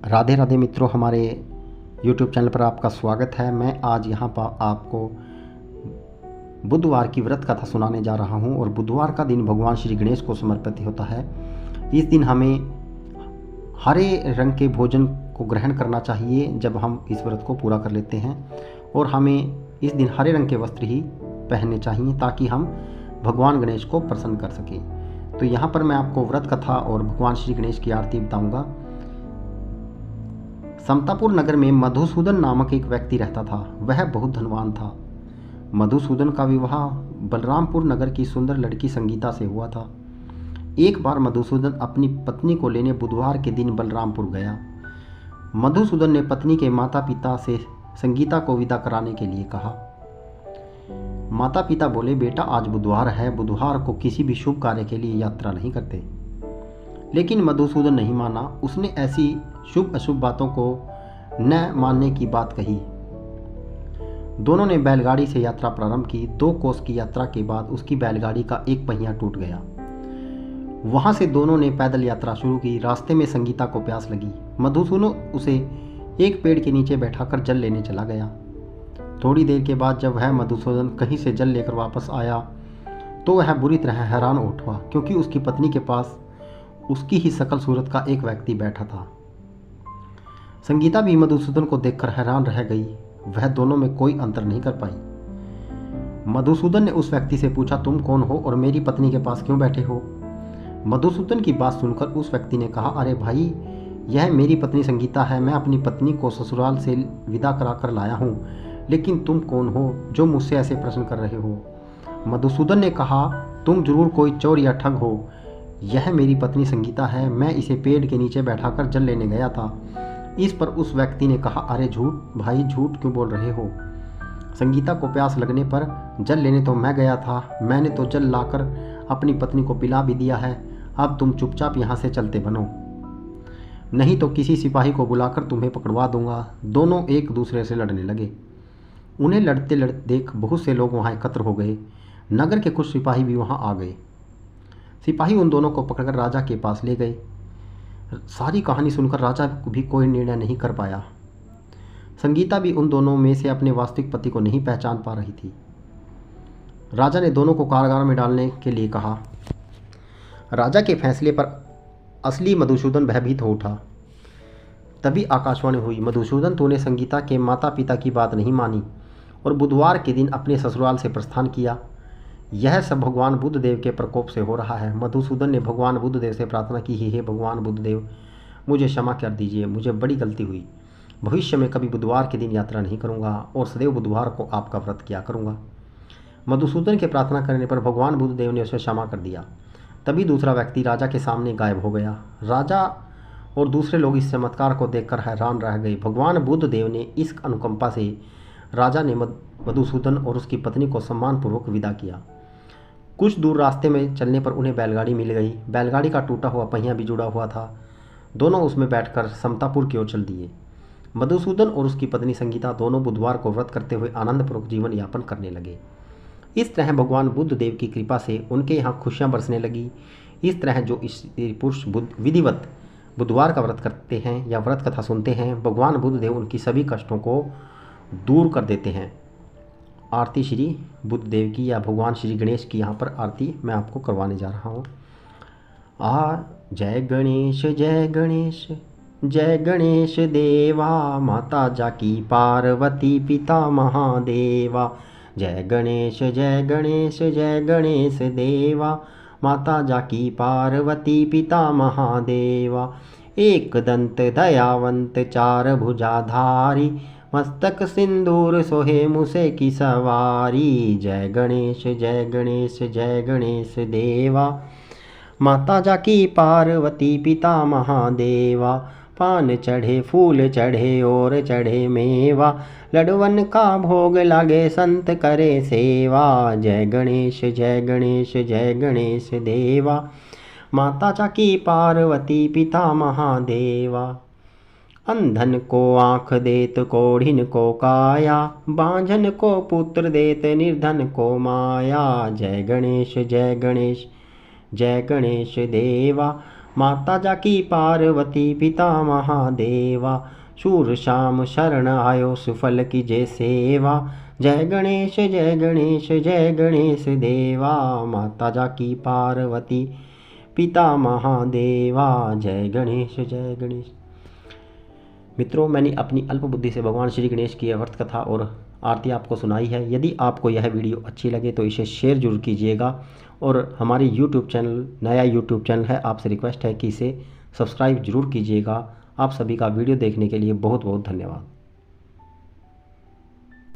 राधे राधे मित्रों, हमारे YouTube channel पर आपका स्वागत है। मैं आज यहाँ पर आपको बुधवार की व्रत कथा सुनाने जा रहा हूँ और बुधवार का दिन भगवान श्री गणेश को समर्पित होता है। इस दिन हमें हरे रंग के भोजन को ग्रहण करना चाहिए जब हम इस व्रत को पूरा कर लेते हैं, और हमें इस दिन हरे रंग के वस्त्र ही पहनने चाहिए ताकि हम भगवान गणेश को प्रसन्न कर सकें। तो यहाँ पर मैं आपको व्रत कथा और भगवान श्री गणेश की आरती बताऊँगा। समतापुर नगर में मधुसूदन नामक एक व्यक्ति रहता था। वह बहुत धनवान था। मधुसूदन का विवाह बलरामपुर नगर की सुंदर लड़की संगीता से हुआ था। एक बार मधुसूदन अपनी पत्नी को लेने बुधवार के दिन बलरामपुर गया। मधुसूदन ने पत्नी के माता पिता से संगीता को विदा कराने के लिए कहा। माता पिता बोले, बेटा आज बुधवार है, बुधवार को किसी भी शुभ कार्य के लिए यात्रा नहीं करते। लेकिन मधुसूदन नहीं माना। उसने ऐसी शुभ अशुभ बातों को न मानने की बात कही। दोनों ने बैलगाड़ी से यात्रा प्रारंभ की। 2 कोस की यात्रा के बाद उसकी बैलगाड़ी का एक पहिया टूट गया। वहां से दोनों ने पैदल यात्रा शुरू की। रास्ते में संगीता को प्यास लगी। मधुसूदन उसे एक पेड़ के नीचे बैठाकर जल लेने चला गया। थोड़ी देर के बाद जब वह मधुसूदन कहीं से जल लेकर वापस आया तो वह बुरी तरह हैरान उठा, क्योंकि उसकी पत्नी के पास उसकी ही शकल सूरत का एक व्यक्ति बैठा था। संगीता भी मधुसूदन को देखकर हैरान रह गई। वह दोनों में कोई अंतर नहीं कर पाई। मधुसूदन ने उस व्यक्ति से पूछा, तुम कौन हो और मेरी पत्नी के पास क्यों बैठे हो? मधुसूदन की बात सुनकर उस व्यक्ति ने कहा, अरे भाई, यह मेरी पत्नी संगीता है। मैं अपनी पत्नी को ससुराल से विदा करा कर लाया हूँ, लेकिन तुम कौन हो जो मुझसे ऐसे प्रश्न कर रहे हो? मधुसूदन ने कहा, तुम जरूर कोई चोर या ठग हो। यह मेरी पत्नी संगीता है। मैं इसे पेड़ के नीचे बैठाकर जल लेने गया था। इस पर उस व्यक्ति ने कहा, अरे झूठ भाई, झूठ क्यों बोल रहे हो? संगीता को प्यास लगने पर जल लेने तो मैं गया था। मैंने तो जल लाकर अपनी पत्नी को पिला भी दिया है। अब तुम चुपचाप यहाँ से चलते बनो, नहीं तो किसी सिपाही को बुलाकर तुम्हें पकड़वा दूंगा। दोनों एक दूसरे से लड़ने लगे। उन्हें लड़ते लड़ते देख बहुत से लोग वहाँ एकत्र हो गए। नगर के कुछ सिपाही भी वहाँ आ गए। सिपाही उन दोनों को पकड़कर राजा के पास ले गए। सारी कहानी सुनकर राजा भी कोई निर्णय नहीं कर पाया। संगीता भी उन दोनों में से अपने वास्तविक पति को नहीं पहचान पा रही थी। राजा ने दोनों को कारागार में डालने के लिए कहा। राजा के फैसले पर असली मधुसूदन भयभीत हो उठा। तभी आकाशवाणी हुई, मधुसूदन, तूने संगीता के माता पिता की बात नहीं मानी और बुधवार के दिन अपने ससुराल से प्रस्थान किया। यह सब भगवान बुद्धदेव के प्रकोप से हो रहा है। मधुसूदन ने भगवान बुद्धदेव से प्रार्थना की, हे भगवान बुद्धदेव, मुझे क्षमा कर दीजिए, मुझे बड़ी गलती हुई। भविष्य में कभी बुधवार के दिन यात्रा नहीं करूंगा और सदैव बुधवार को आपका व्रत किया करूंगा। मधुसूदन के प्रार्थना करने पर भगवान बुद्धदेव ने उसे क्षमा कर दिया। तभी दूसरा व्यक्ति राजा के सामने गायब हो गया। राजा और दूसरे लोग इस चमत्कार को देखकर हैरान रह गए। भगवान बुद्धदेव ने इस अनुकंपा से राजा ने मधुसूदन और उसकी पत्नी को सम्मानपूर्वक विदा किया। कुछ दूर रास्ते में चलने पर उन्हें बैलगाड़ी मिल गई। बैलगाड़ी का टूटा हुआ पहिया भी जुड़ा हुआ था। दोनों उसमें बैठकर समतापुर की ओर चल दिए। मधुसूदन और उसकी पत्नी संगीता दोनों बुधवार को व्रत करते हुए आनंदपूर्वक जीवन यापन करने लगे। इस तरह भगवान बुद्धदेव की कृपा से उनके यहाँ खुशियाँ बरसने लगी। इस तरह जो स्त्री पुरुष विधिवत बुधवार का व्रत करते हैं या व्रत कथा सुनते हैं, भगवान बुद्धदेव उनकी सभी कष्टों को दूर कर देते हैं। आरती श्री बुद्धदेव की या भगवान श्री गणेश की यहाँ पर आरती मैं आपको करवाने जा रहा हूँ। जय गणेश जय गणेश, जय गणेश देवा, माता जाकी पार्वती पिता महादेवा। जय गणेश जय गणेश, जय गणेश देवा, माता जाकी पार्वती पिता महादेवा। एक दंत दयावंत, 4 भुजाधारी, मस्तक सिंदूर सोहे मुसे की सवारी। जय गणेश जय गणेश, जय गणेश देवा, माता जाकी पार्वती पिता महादेवा। पान चढ़े फूल चढ़े और चढ़े मेवा, लडवन का भोग लागे संत करे सेवा। जय गणेश जय गणेश, जय गणेश देवा, माता जाकी पार्वती पिता महादेवा। अंधन को आँख देत, कोढ़िन को काया, बांझन को पुत्र देत, निर्धन को माया। जय गणेश जय गणेश, जय गणेश देवा, माता जाकी पार्वती पिता महादेवा, शूर श्याम शरण आयो सुफल की जय सेवा। जय गणेश जय गणेश जय गणेश देवा, माता जाकी पार्वती पिता महादेवा, जय गणेश जय गणेश। मित्रों, मैंने अपनी अल्प बुद्धि से भगवान श्री गणेश की व्रत कथा और आरती आपको सुनाई है। यदि आपको यह वीडियो अच्छी लगे तो इसे शेयर जरूर कीजिएगा और हमारे यूट्यूब चैनल, नया यूट्यूब चैनल है, आपसे रिक्वेस्ट है कि इसे सब्सक्राइब जरूर कीजिएगा। आप सभी का वीडियो देखने के लिए बहुत बहुत धन्यवाद।